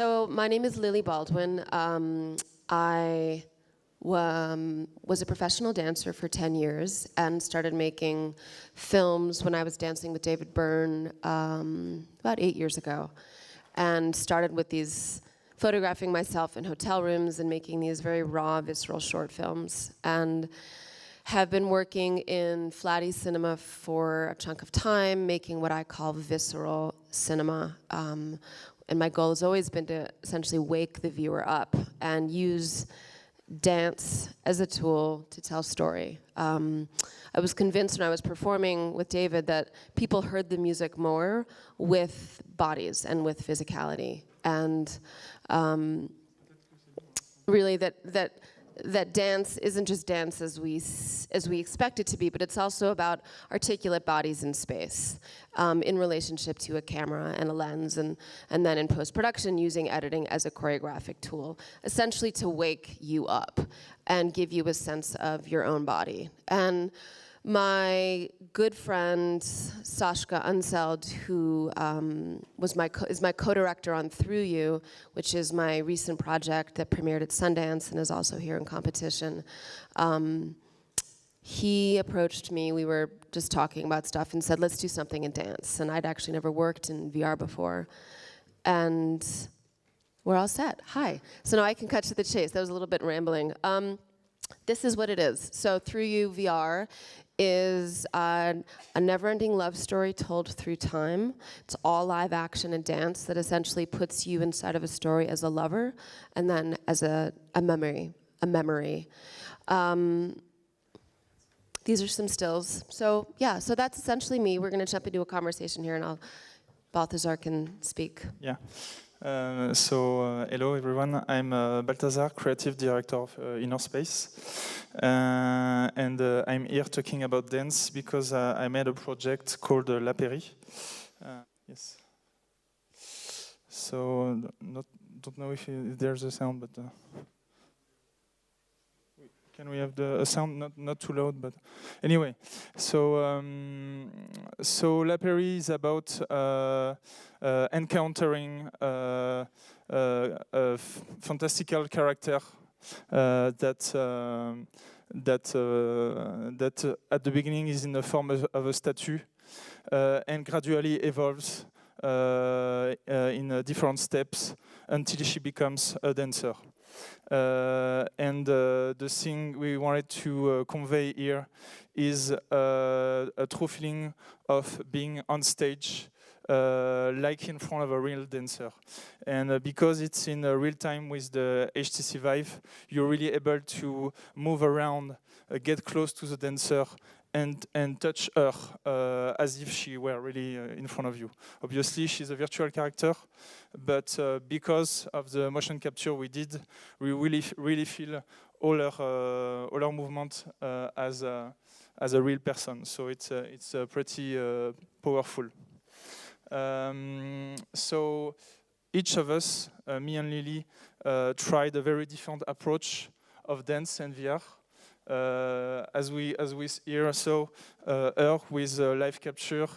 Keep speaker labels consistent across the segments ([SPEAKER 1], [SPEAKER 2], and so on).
[SPEAKER 1] So my name is Lily Baldwin. I was a professional dancer for 10 years and started making films when I was dancing with David Byrne about 8 years ago. And started with these, photographing myself in hotel rooms and making these very raw, visceral short films. And have been working in flatty cinema for a chunk of time, making what I call visceral cinema. And my goal has always been to essentially wake the viewer up and use dance as a tool to tell story. I was convinced when I was performing with David that people heard the music more with bodies and with physicality. And really that dance isn't just dance as we expect it to be, but it's also about articulate bodies in space in relationship to a camera and a lens, and then in post-production using editing as a choreographic tool, essentially to wake you up and give you a sense of your own body. And my good friend Saschka Unseld, who is my co-director on Through You, which is my recent project that premiered at Sundance and is also here in competition, he approached me. We were just talking about stuff and said, let's do something in dance. And I'd actually never worked in VR before. And we're all set. Hi. So now I can cut to the chase. That was a little bit rambling. This is what it is. So Through You VR is a never-ending love story told through time. It's all live action and dance that essentially puts you inside of a story as a lover and then as a memory. These are some stills. So yeah, so that's essentially me. We're going to jump into a conversation here, and Balthazar can speak.
[SPEAKER 2] Yeah. Hello everyone, I'm Balthazar, creative director of Innerspace, and I'm here talking about dance because I made a project called Péri. Yes. So, don't know if there's a sound, but can we have a sound not too loud? But anyway, so Péri is about encountering a fantastical character that at the beginning is in the form of a statue and gradually evolves in different steps until she becomes a dancer. And the thing we wanted to convey here is a true feeling of being on stage, like in front of a real dancer. And because it's in real time with the HTC Vive, you're really able to move around, get close to the dancer, and touch her as if she were really in front of you. Obviously, she's a virtual character, but because of the motion capture we did, we really feel all her movement as a real person. So it's pretty powerful. So each of us, me and Lily, tried a very different approach of dance and VR. As we here saw her with live capture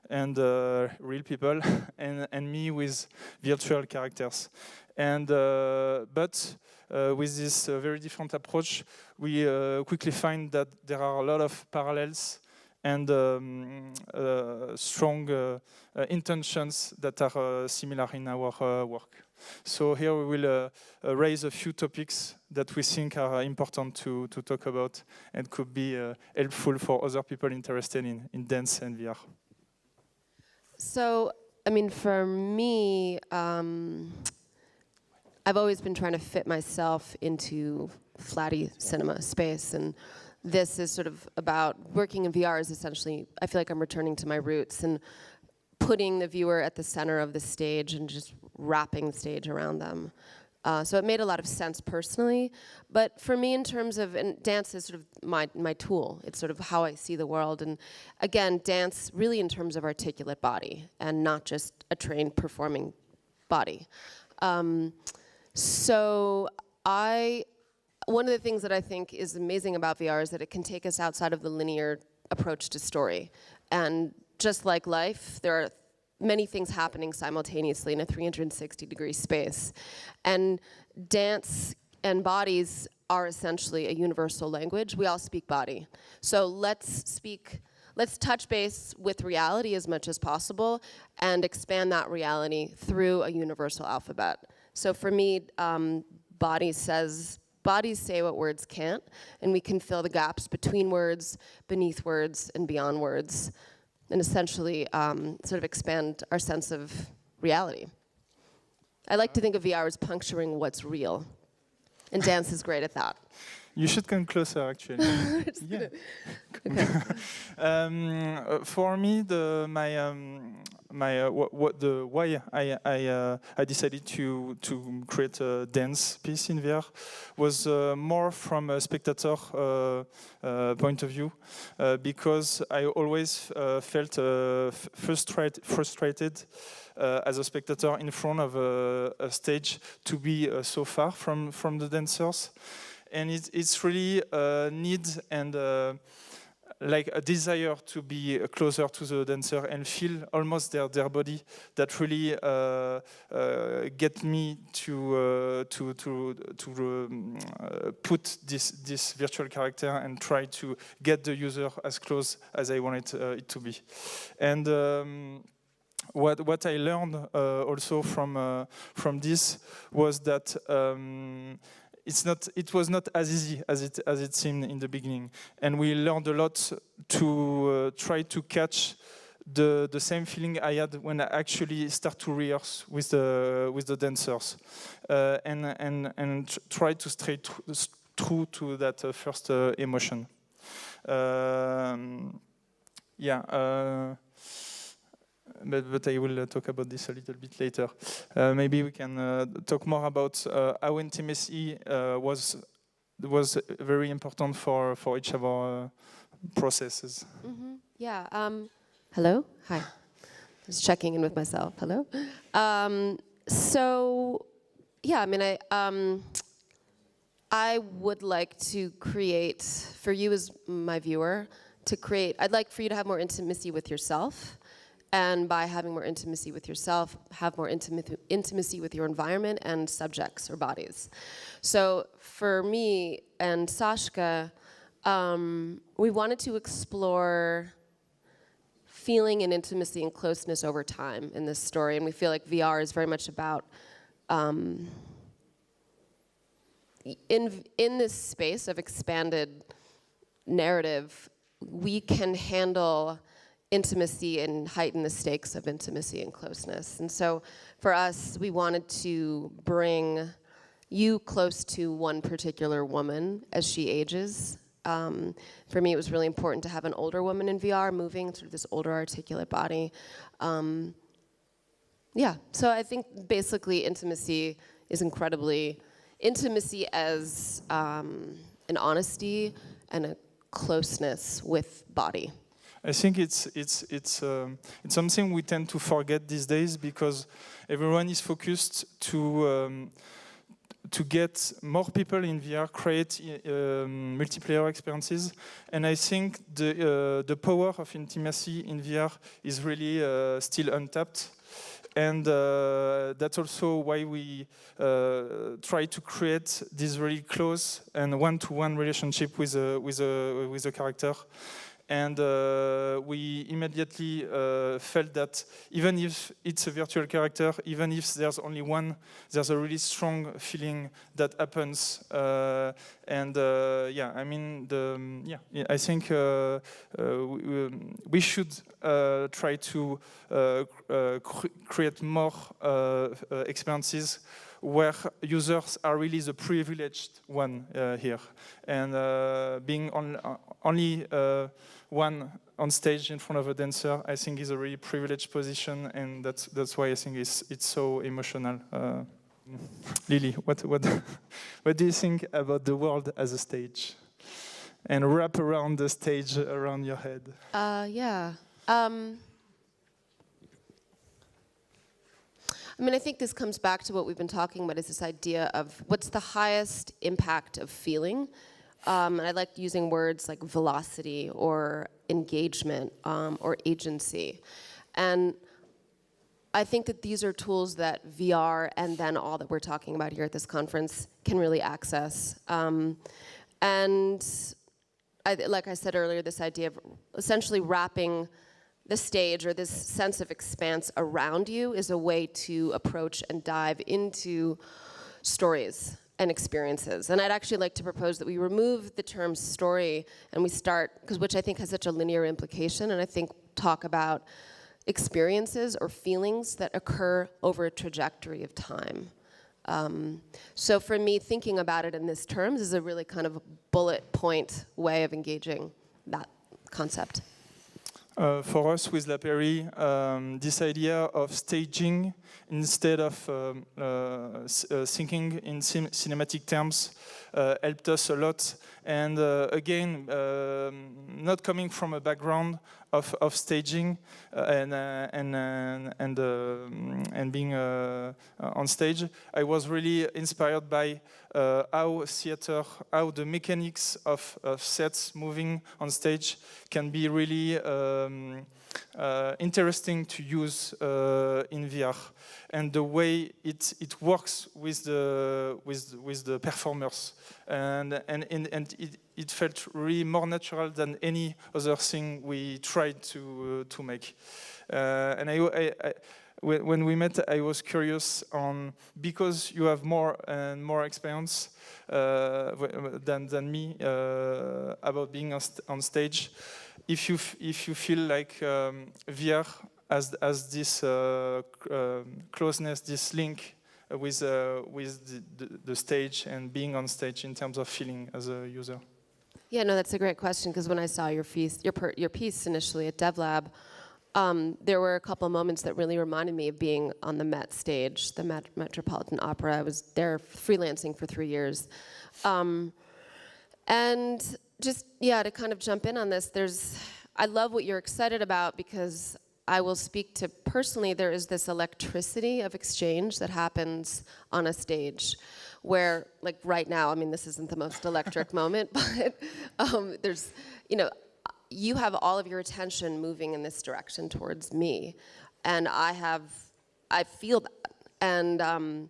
[SPEAKER 2] and real people, and me with virtual characters. And but with this very different approach, we quickly find that there are a lot of parallels and strong intentions that are similar in our work. So here we will raise a few topics that we think are important to talk about and could be helpful for other people interested in dance and VR.
[SPEAKER 1] So, I mean, for me, I've always been trying to fit myself into flatty cinema space, and this is sort of about working in VR is essentially, I feel like I'm returning to my roots and putting the viewer at the center of the stage and just wrapping the stage around them. So it made a lot of sense personally, but for me in terms of, and dance is sort of my tool, it's sort of how I see the world, and again, dance really in terms of articulate body and not just a trained performing body. So one of the things that I think is amazing about VR is that it can take us outside of the linear approach to story. And just like life, there are many things happening simultaneously in a 360-degree space. And dance and bodies are essentially a universal language. We all speak body. So let's touch base with reality as much as possible and expand that reality through a universal alphabet. So for me, bodies say what words can't, and we can fill the gaps between words, beneath words, and beyond words, and essentially sort of expand our sense of reality. I like to think of VR as puncturing what's real, and dance is great at that.
[SPEAKER 2] You should come closer, actually. Yeah.
[SPEAKER 1] Okay.
[SPEAKER 2] For me, why I decided to create a dance piece in VR was more from a spectator point of view, because I always felt frustrated as a spectator in front of a stage to be so far from the dancers. And it's really a need and like a desire to be closer to the dancer and feel almost their body that really get me to put this virtual character and try to get the user as close as I wanted it to be. And what I learned also from this was that it was not as easy as it seemed in the beginning, and we learned a lot to try to catch the same feeling I had when I actually start to rehearse with the dancers, and try to stay true to that first emotion. But I will talk about this a little bit later. Maybe we can talk more about how intimacy was very important for each of our processes.
[SPEAKER 1] Mm-hmm. Yeah. Hello. Hi. Just checking in with myself. Hello. So, yeah. I mean, I would like to create for you as my viewer to create. I'd like for you to have more intimacy with yourself. And by having more intimacy with yourself, have more intimacy with your environment and subjects or bodies. So for me and Saschka, we wanted to explore feeling and intimacy and closeness over time in this story. And we feel like VR is very much about, in this space of expanded narrative, we can handle intimacy and heighten the stakes of intimacy and closeness. And so for us, we wanted to bring you close to one particular woman as she ages. For me, it was really important to have an older woman in VR moving through this older articulate body. Yeah, so I think basically intimacy is intimacy as an honesty and a closeness with body.
[SPEAKER 2] I think it's something we tend to forget these days because everyone is focused to get more people in VR, create multiplayer experiences, and I think the power of intimacy in VR is really still untapped. And that's also why we try to create this really close and one-to-one relationship with a character. And we immediately felt that even if it's a virtual character, even if there's only one, there's a really strong feeling that happens. I think we should try to create more experiences where users are really the privileged one here, and being only one on stage in front of a dancer, I think is a really privileged position, and that's why I think it's so emotional. Lily, what do you think about the world as a stage, and wrap around the stage around your head?
[SPEAKER 1] I mean, I think this comes back to what we've been talking about, is this idea of what's the highest impact of feeling. And I like using words like velocity or engagement or agency. And I think that these are tools that VR and then all that we're talking about here at this conference can really access. And like I said earlier, this idea of essentially wrapping the stage or this sense of expanse around you is a way to approach and dive into stories and experiences. And I'd actually like to propose that we remove the term story and we start, which I think has such a linear implication, and I think talk about experiences or feelings that occur over a trajectory of time. So for me, thinking about it in these terms is a really kind of bullet point way of engaging that concept.
[SPEAKER 2] For us with La Péri, this idea of staging instead of thinking in cinematic terms helped us a lot. And again, not coming from a background of staging and being on stage, I was really inspired by how the mechanics of sets moving on stage can be really interesting to use in VR, and the way it works with the performers, and it felt really more natural than any other thing we tried to make. And when we met, I was curious on, because you have more and more experience than me about being on stage. If you feel like VR has this closeness, this link with the stage and being on stage in terms of feeling as a user.
[SPEAKER 1] Yeah, no, that's a great question, because when I saw your piece initially at DevLab, there were a couple of moments that really reminded me of being on the Met stage, the Metropolitan Opera. I was there freelancing for 3 years. And just, yeah, to kind of jump in on this, I love what you're excited about, because I will speak to personally, there is this electricity of exchange that happens on a stage where, like right now, I mean, this isn't the most electric moment, but there's, you have all of your attention moving in this direction towards me, and I feel that, and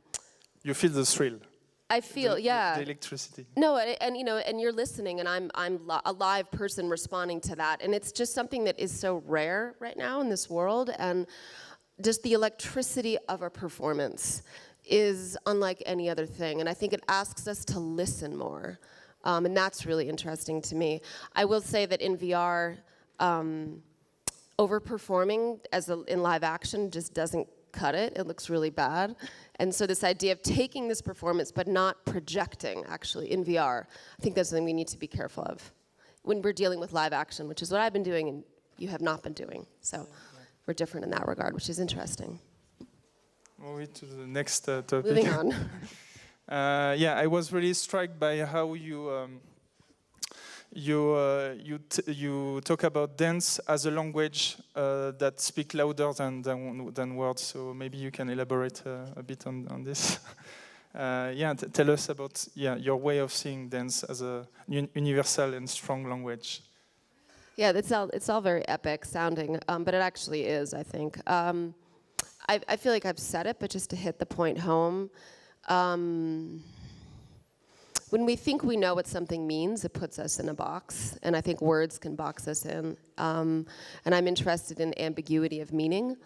[SPEAKER 2] you feel the thrill.
[SPEAKER 1] I feel, yeah.
[SPEAKER 2] The electricity.
[SPEAKER 1] No, and you're listening, and I'm a live person responding to that, and it's just something that is so rare right now in this world, and just the electricity of a performance is unlike any other thing, and I think it asks us to listen more. And that's really interesting to me. I will say that in VR, overperforming in live action just doesn't cut it. It looks really bad. And so this idea of taking this performance but not projecting, actually, in VR, I think that's something we need to be careful of when we're dealing with live action, which is what I've been doing and you have not been doing. So we're different in that regard, which is interesting.
[SPEAKER 2] Moving to the next topic.
[SPEAKER 1] Moving on.
[SPEAKER 2] Yeah, I was really struck by how you talk about dance as a language that speaks louder than words. So maybe you can elaborate a bit on this. Yeah, tell us about your way of seeing dance as a universal and strong language.
[SPEAKER 1] Yeah, it's all very epic sounding, but it actually is, I think. I feel like I've said it, but just to hit the point home. When we think we know what something means, it puts us in a box, and I think words can box us in. And I'm interested in ambiguity of meaning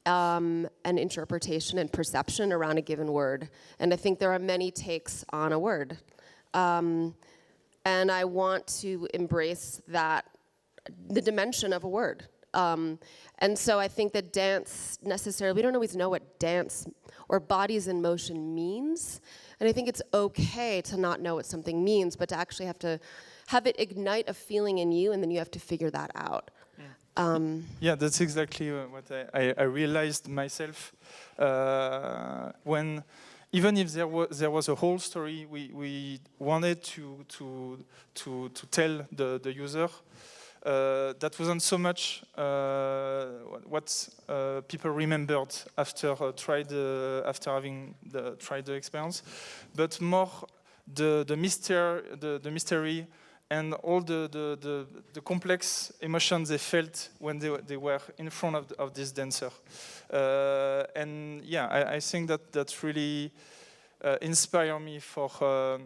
[SPEAKER 1] and interpretation and perception around a given word. And I think there are many takes on a word. And I want to embrace that, the dimension of a word. And so I think that dance necessarily, we don't always know what dance or bodies in motion means. And I think it's okay to not know what something means, but to actually have it ignite a feeling in you, and then you have to figure that out.
[SPEAKER 2] Yeah, that's exactly what I realized myself when, even if there was a whole story we wanted to tell the user. That wasn't so much what people remembered after having tried the experience, but more the mystery and all the complex emotions they felt when they were in front of this dancer. And yeah, I think that really inspired me for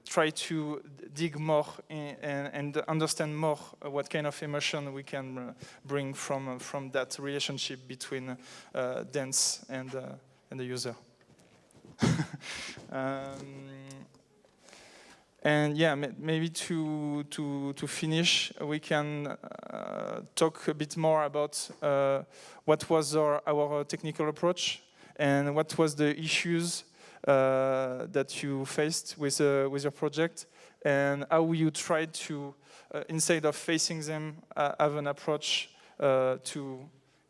[SPEAKER 2] try to dig more and understand more what kind of emotion we can bring from that relationship between dance and the user. And yeah, maybe to finish, we can talk a bit more about what was our technical approach and what was the issues that you faced with your project, and how you tried to, instead of facing them, have an approach to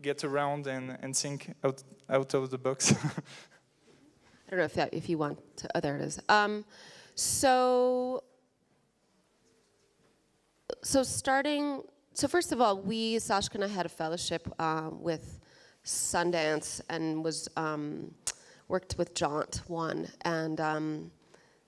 [SPEAKER 2] get around and think out of the box.
[SPEAKER 1] I don't know if you want to. Oh, there it is. So first of all, Saschka and I had a fellowship with Sundance and was worked with Jaunt 1, and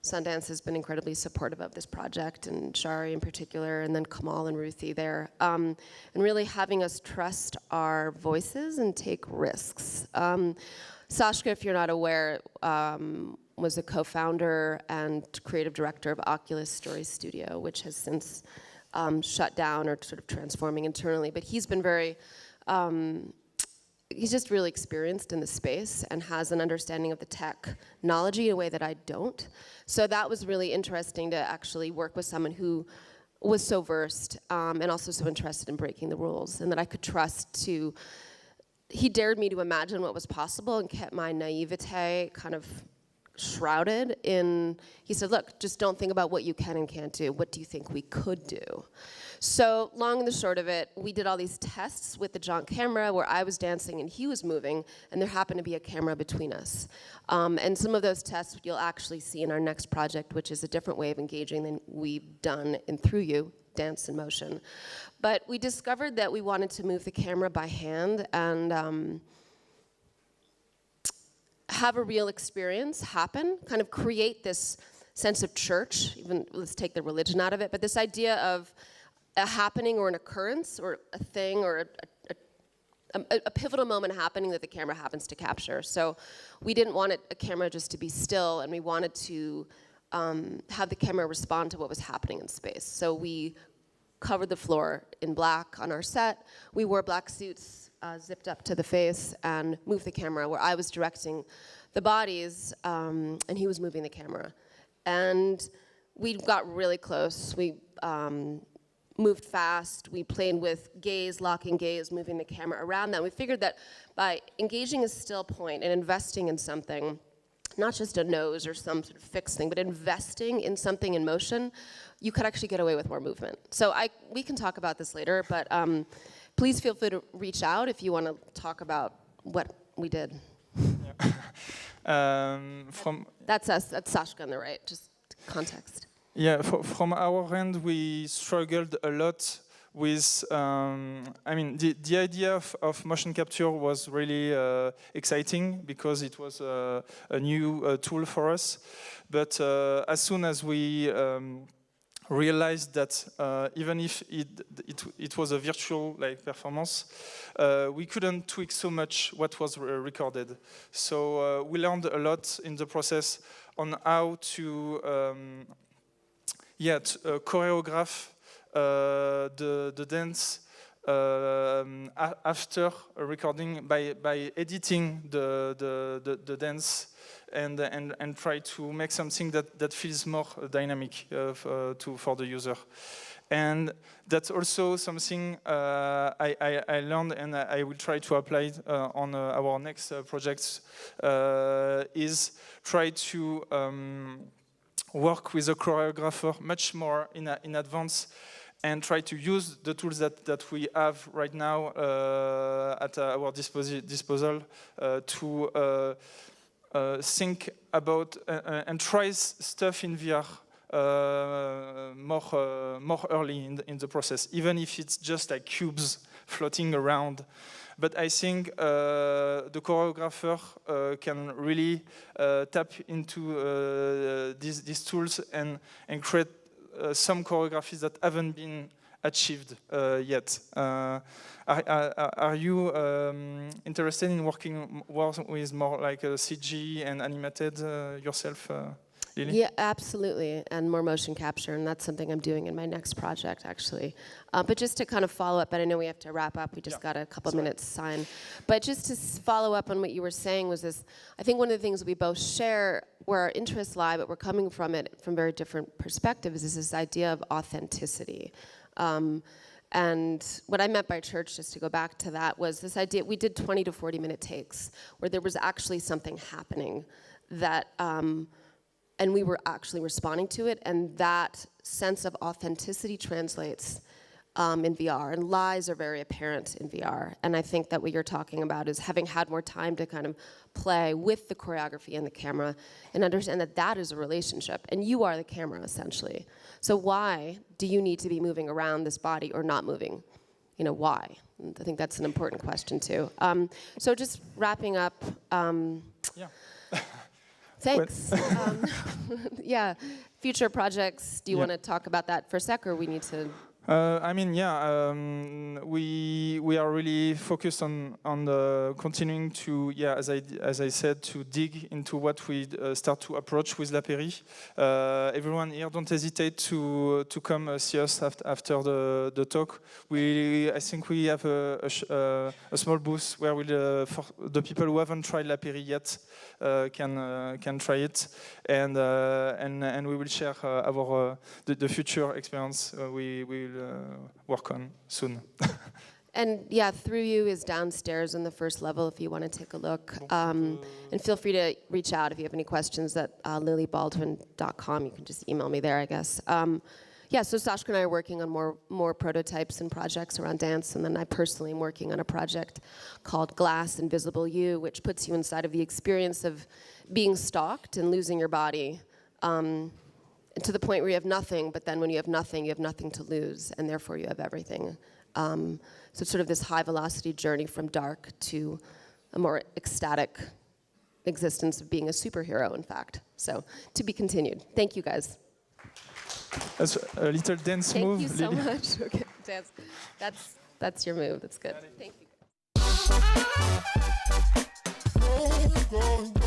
[SPEAKER 1] Sundance has been incredibly supportive of this project, and Shari in particular, and then Kamal and Ruthie there, and really having us trust our voices and take risks. Saschka, if you're not aware, was a co-founder and creative director of Oculus Story Studio, which has since shut down or sort of transforming internally. But he's been very, he's just really experienced in the space and has an understanding of the technology in a way that I don't. So that was really interesting to actually work with someone who was so versed and also so interested in breaking the rules, and that I could trust to. He dared me to imagine what was possible and kept my naivete kind of shrouded in, he said, look, just don't think about what you can and can't do. What do you think we could do? So long and the short of it, we did all these tests with the Jaunt camera where I was dancing and he was moving, and there happened to be a camera between us. And some of those tests you'll actually see in our next project, which is a different way of engaging than we've done in Through You, Dance in Motion. But we discovered that we wanted to move the camera by hand and have a real experience happen, kind of create this sense of church, even let's take the religion out of it, but this idea of a happening or an occurrence or a thing or a pivotal moment happening that the camera happens to capture. So we didn't want a camera just to be still, and we wanted to have the camera respond to what was happening in space. So we covered the floor in black on our set. We wore black suits zipped up to the face and moved the camera where I was directing the bodies and he was moving the camera. And we got really close. We moved fast. We played with gaze, locking gaze, moving the camera around that. We figured that by engaging a still point and investing in something, not just a nose or some sort of fixed thing, but investing in something in motion, you could actually get away with more movement. So we can talk about this later, but please feel free to reach out if you want to talk about what we did.
[SPEAKER 2] Yeah.
[SPEAKER 1] That's us, that's Saschka on the right, just context.
[SPEAKER 2] Yeah, from our end, we struggled a lot with, I mean, the idea of motion capture was really exciting because it was a new tool for us. But as soon as we realized that even if it was a virtual performance, we couldn't tweak so much what was recorded. So we learned a lot in the process on how to choreograph the dance after recording by editing the dance and try to make something that feels more dynamic for the user. And that's also something I learned, and I will try to apply on our next projects, is try to work with a choreographer much more in advance and try to use the tools that we have right now at our disposal to think about and try stuff in VR more early in the process, even if it's just like cubes floating around. But I think the choreographer can really tap into these tools and create some choreographies that haven't been achieved yet. Are you interested in working with more like CG and animated yourself, Lily?
[SPEAKER 1] Yeah, absolutely, and more motion capture, and that's something I'm doing in my next project, actually. But just to kind of follow up, and I know we have to wrap up, we just got a couple minutes to sign. But just to follow up on what you were saying was this, I think one of the things we both share, where our interests lie, but we're coming from it from very different perspectives, is this idea of authenticity. And what I meant by church, just to go back to that, was this idea, we did 20 to 40 minute takes, where there was actually something happening that, and we were actually responding to it, and that sense of authenticity translates in VR, and lies are very apparent in VR. And I think that what you're talking about is having had more time to kind of play with the choreography and the camera and understand that that is a relationship, and you are the camera, essentially. So why do you need to be moving around this body or not moving? You know, why? And I think that's an important question, too. So just wrapping up.
[SPEAKER 2] Yeah.
[SPEAKER 1] Thanks. Yeah, future projects, do you want to talk about that for a sec, or we need to?
[SPEAKER 2] I mean, yeah, we are really focused on continuing to, as I said, to dig into what we start to approach with La Péri. Everyone here, don't hesitate to come see us after the talk. I think we have a small booth where for the people who haven't tried La Péri yet can try it, and we will share the future experience we will work on soon.
[SPEAKER 1] And yeah, Through You is downstairs on the first level if you want to take a look. And feel free to reach out if you have any questions at lilybaldwin.com. You can just email me there, I guess. Yeah, so Saschka and I are working on more prototypes and projects around dance, and then I personally am working on a project called Glass Invisible You, which puts you inside of the experience of being stalked and losing your body. To the point where you have nothing, but then when you have nothing to lose, and therefore you have everything. So it's sort of this high velocity journey from dark to a more ecstatic existence of being a superhero, in fact. So to be continued. Thank you, guys.
[SPEAKER 2] That's a little dance move.
[SPEAKER 1] Thank you so much. Okay, dance. That's your move. That's good. Thank you.